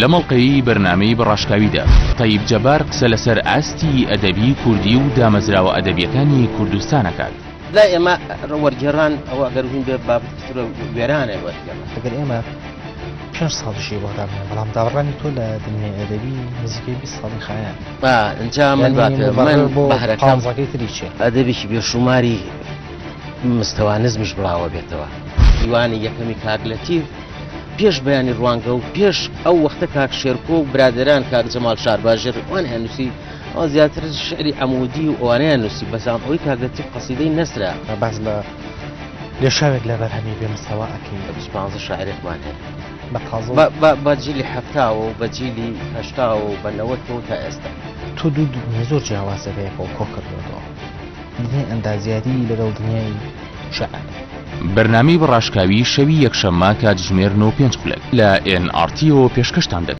لملقي برنامج براشكاويدا طيب جبار قسە لەسەر ئاستی ئەدەبی کوردی و دامەزراوە ئەدەبیەکانی کوردستانەکات. لا ئێمە وەرگێڕان ئەوە ئەگەر هین بێ بابترە وێرانە وەرگێڕان. ئەگەر ئێمە 5 ساڵیشی بەدامێن بەڵام داڕانی تۆ لە دنیای ئەدەبی نزیکەی 20 ساڵی خایان. ئەنجا من بەهرەکان تری چێ ئەدەبێکی بێشوماری مستەوا نزمیش بڵاوە بێتەوە. دیوانی یەکەمی کاگلەتی پێش بەیانی ڕوانگە و پێش ئەو وەختە کاک شێرکۆ و برادران کاک جەمال شارباژێر ئەوان هەنووسی ئەو زیاتر شعری عەمودی و ئەوانەیان نووسی بەسام ئەوەی کاگلەتی قەسیدەی نەسرا باز لە لێشاوێک لە بەرهەمی بێ مستەوا ئەکەین 15 شاعرێکمان هەیە بە بەجیلی هەفتاوە و بەجیلی هەشتاوە و بە 90 تا ئێستا تۆ دوو زۆر جیاوازە بەیەکەوە کۆ کردوەوە دنیای ئەندازیاری لەگەڵ دنیای شەعر. برنامج بەڕاشکاوی شەوی یەکشەممە کاتژمێر 9:05 لە NRT و پێشکەشتان دەکات.